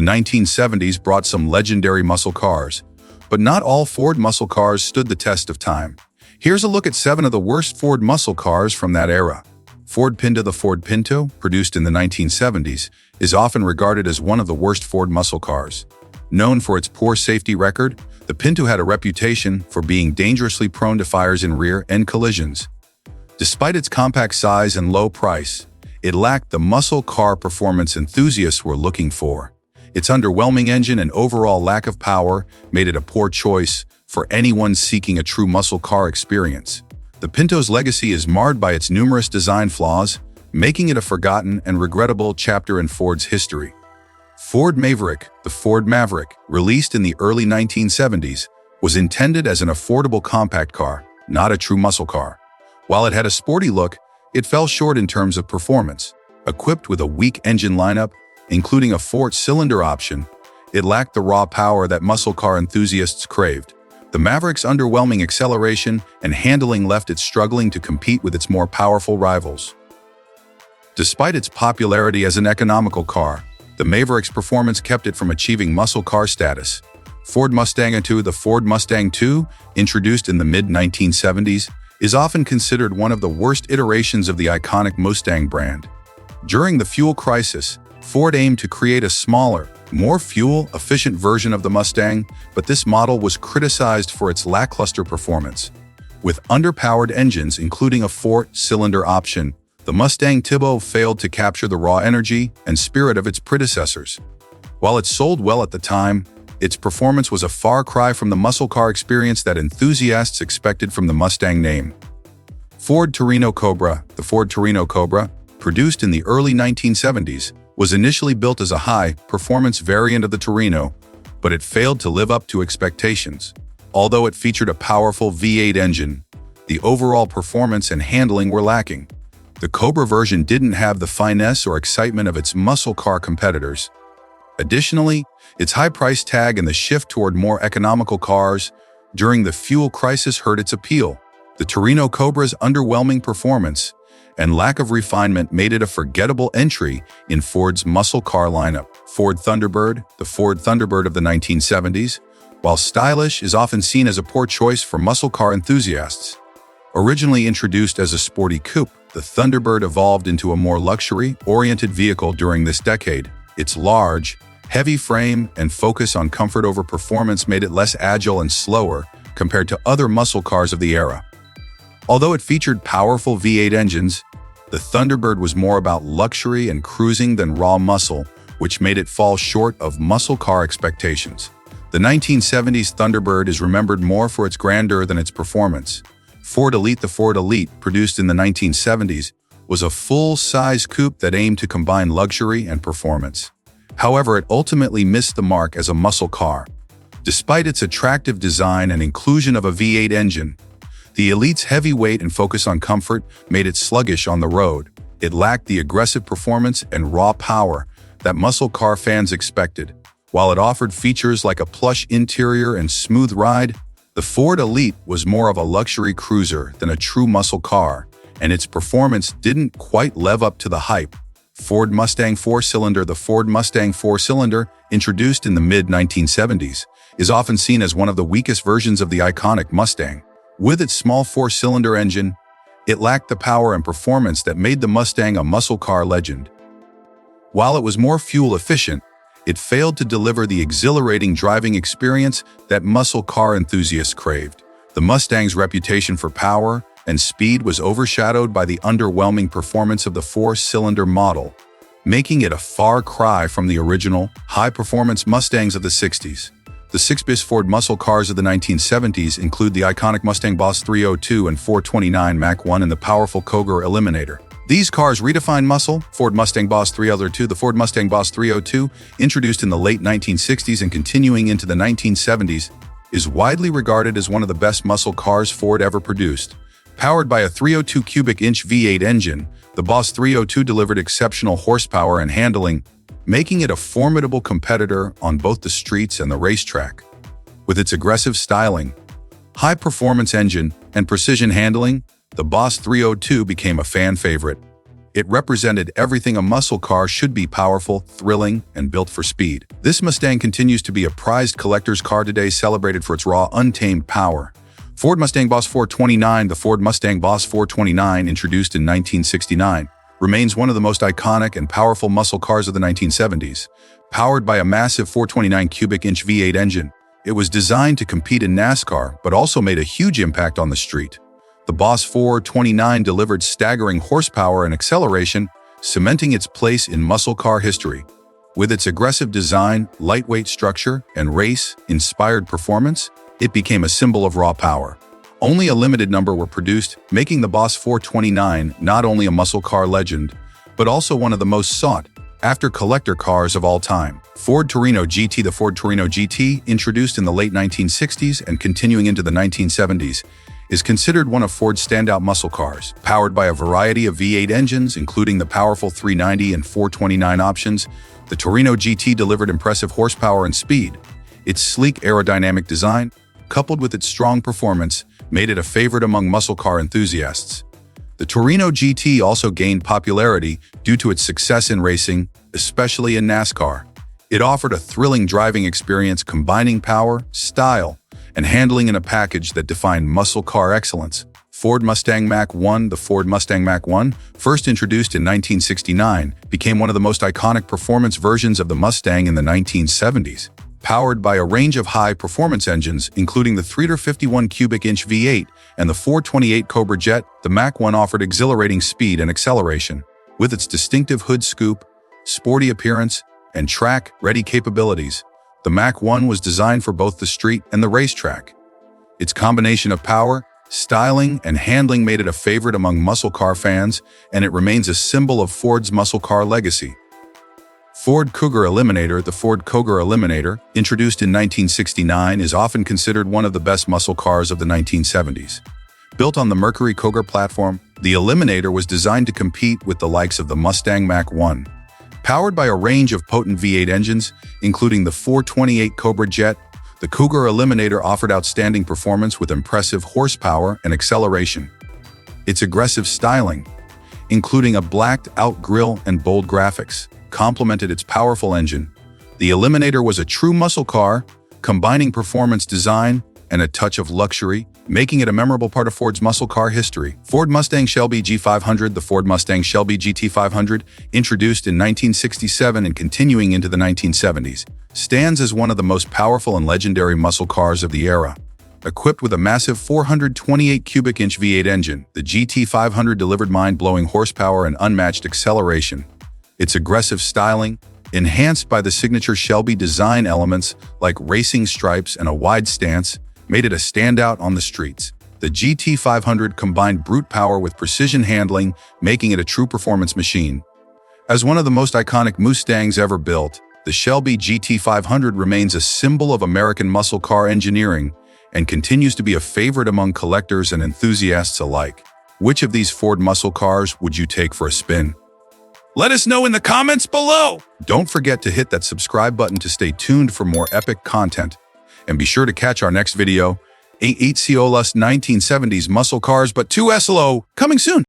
The 1970s brought some legendary muscle cars, but not all Ford muscle cars stood the test of time. Here's a look at 7 of the worst Ford muscle cars from that era. Ford Pinto. The Ford Pinto, produced in the 1970s, is often regarded as one of the worst Ford muscle cars. Known for its poor safety record, the Pinto had a reputation for being dangerously prone to fires and rear-end collisions. Despite its compact size and low price, it lacked the muscle car performance enthusiasts were looking for. Its underwhelming engine and overall lack of power made it a poor choice for anyone seeking a true muscle car experience. The Pinto's legacy is marred by its numerous design flaws, making it a forgotten and regrettable chapter in Ford's history. Ford Maverick. The Ford Maverick, released in the early 1970s, was intended as an affordable compact car, not a true muscle car. While it had a sporty look, it fell short in terms of performance. Equipped with a weak engine lineup, including a 4-cylinder option, it lacked the raw power that muscle car enthusiasts craved. The Maverick's underwhelming acceleration and handling left it struggling to compete with its more powerful rivals. Despite its popularity as an economical car, the Maverick's performance kept it from achieving muscle car status. Ford Mustang II. The Ford Mustang II, introduced in the mid-1970s, is often considered one of the worst iterations of the iconic Mustang brand. During the fuel crisis, Ford aimed to create a smaller, more fuel-efficient version of the Mustang, but this model was criticized for its lackluster performance. With underpowered engines, including a 4-cylinder option, the Mustang II failed to capture the raw energy and spirit of its predecessors. While it sold well at the time, its performance was a far cry from the muscle car experience that enthusiasts expected from the Mustang name. Ford Torino Cobra. The Ford Torino Cobra, produced in the early 1970s, was initially built as a high-performance variant of the Torino, but it failed to live up to expectations. Although it featured a powerful V8 engine, the overall performance and handling were lacking. The Cobra version didn't have the finesse or excitement of its muscle car competitors. Additionally, its high price tag and the shift toward more economical cars during the fuel crisis hurt its appeal. The Torino Cobra's underwhelming performance and lack of refinement made it a forgettable entry in Ford's muscle car lineup. Ford Thunderbird. The Ford Thunderbird of the 1970s, while stylish, is often seen as a poor choice for muscle car enthusiasts. Originally introduced as a sporty coupe, the Thunderbird evolved into a more luxury-oriented vehicle during this decade. Its large, heavy frame and focus on comfort over performance made it less agile and slower compared to other muscle cars of the era. Although it featured powerful V8 engines, the Thunderbird was more about luxury and cruising than raw muscle, which made it fall short of muscle car expectations. The 1970s Thunderbird is remembered more for its grandeur than its performance. Ford Elite. The Ford Elite, produced in the 1970s, was a full-size coupe that aimed to combine luxury and performance. However, it ultimately missed the mark as a muscle car. Despite its attractive design and inclusion of a V8 engine, the Elite's heavy weight and focus on comfort made it sluggish on the road. It lacked the aggressive performance and raw power that muscle car fans expected. While it offered features like a plush interior and smooth ride, the Ford Elite was more of a luxury cruiser than a true muscle car, and its performance didn't quite live up to the hype. Ford Mustang 4-cylinder. The Ford Mustang 4-cylinder, introduced in the mid-1970s, is often seen as one of the weakest versions of the iconic Mustang. With its small 4-cylinder engine, it lacked the power and performance that made the Mustang a muscle car legend. While it was more fuel efficient, it failed to deliver the exhilarating driving experience that muscle car enthusiasts craved. The Mustang's reputation for power and speed was overshadowed by the underwhelming performance of the 4-cylinder model, making it a far cry from the original, high-performance Mustangs of the 60s. The 6-bus Ford muscle cars of the 1970s include the iconic Mustang Boss 302 and 429 Mach 1 and the powerful Cougar Eliminator. These cars redefined muscle. Ford Mustang Boss 302. The Ford Mustang Boss 302, introduced in the late 1960s and continuing into the 1970s, is widely regarded as one of the best muscle cars Ford ever produced. Powered by a 302 cubic inch V8 engine, the Boss 302 delivered exceptional horsepower and handling, making it a formidable competitor on both the streets and the racetrack. With its aggressive styling, high-performance engine, and precision handling, the Boss 302 became a fan favorite. It represented everything a muscle car should be: powerful, thrilling, and built for speed. This Mustang continues to be a prized collector's car today, celebrated for its raw, untamed power. Ford Mustang Boss 429. The Ford Mustang Boss 429, introduced in 1969, remains one of the most iconic and powerful muscle cars of the 1970s. Powered by a massive 429 cubic inch V8 engine, it was designed to compete in NASCAR, but also made a huge impact on the street. The Boss 429 delivered staggering horsepower and acceleration, cementing its place in muscle car history. With its aggressive design, lightweight structure, and race-inspired performance, it became a symbol of raw power. Only a limited number were produced, making the Boss 429 not only a muscle car legend, but also one of the most sought-after collector cars of all time. Ford Torino GT. The Ford Torino GT, introduced in the late 1960s and continuing into the 1970s, is considered one of Ford's standout muscle cars. Powered by a variety of V8 engines, including the powerful 390 and 429 options, the Torino GT delivered impressive horsepower and speed. Its sleek aerodynamic design, coupled with its strong performance, made it a favorite among muscle car enthusiasts. The Torino GT also gained popularity due to its success in racing, especially in NASCAR. It offered a thrilling driving experience, combining power, style, and handling in a package that defined muscle car excellence. Ford Mustang Mach 1. The Ford Mustang Mach 1, first introduced in 1969, became one of the most iconic performance versions of the Mustang in the 1970s. Powered by a range of high-performance engines, including the 351 cubic inch V8 and the 428 Cobra jet, the Mach 1 offered exhilarating speed and acceleration. With its distinctive hood scoop, sporty appearance, and track-ready capabilities, the Mach 1 was designed for both the street and the racetrack. Its combination of power, styling, and handling made it a favorite among muscle car fans, and it remains a symbol of Ford's muscle car legacy. Ford Cougar Eliminator. The Ford Cougar Eliminator, introduced in 1969, is often considered one of the best muscle cars of the 1970s. Built on the Mercury Cougar platform, the Eliminator was designed to compete with the likes of the Mustang Mach 1. Powered by a range of potent V8 engines, including the 428 Cobra jet, the Cougar Eliminator offered outstanding performance with impressive horsepower and acceleration. Its aggressive styling, including a blacked-out grille and bold graphics, complemented its powerful engine. The Eliminator was a true muscle car, combining performance, design, and a touch of luxury, making it a memorable part of Ford's muscle car history. Ford Mustang Shelby G500. The Ford Mustang Shelby GT500, introduced in 1967 and continuing into the 1970s, stands as one of the most powerful and legendary muscle cars of the era. Equipped with a massive 428 cubic inch V8 engine, the GT500 delivered mind-blowing horsepower and unmatched acceleration. Its aggressive styling, enhanced by the signature Shelby design elements like racing stripes and a wide stance, made it a standout on the streets. The GT500 combined brute power with precision handling, making it a true performance machine. As one of the most iconic Mustangs ever built, the Shelby GT500 remains a symbol of American muscle car engineering and continues to be a favorite among collectors and enthusiasts alike. Which of these Ford muscle cars would you take for a spin? Let us know in the comments below! Don't forget to hit that subscribe button to stay tuned for more epic content. And be sure to catch our next video, 8 Ciolas 1970s muscle cars but 2 SLO, coming soon!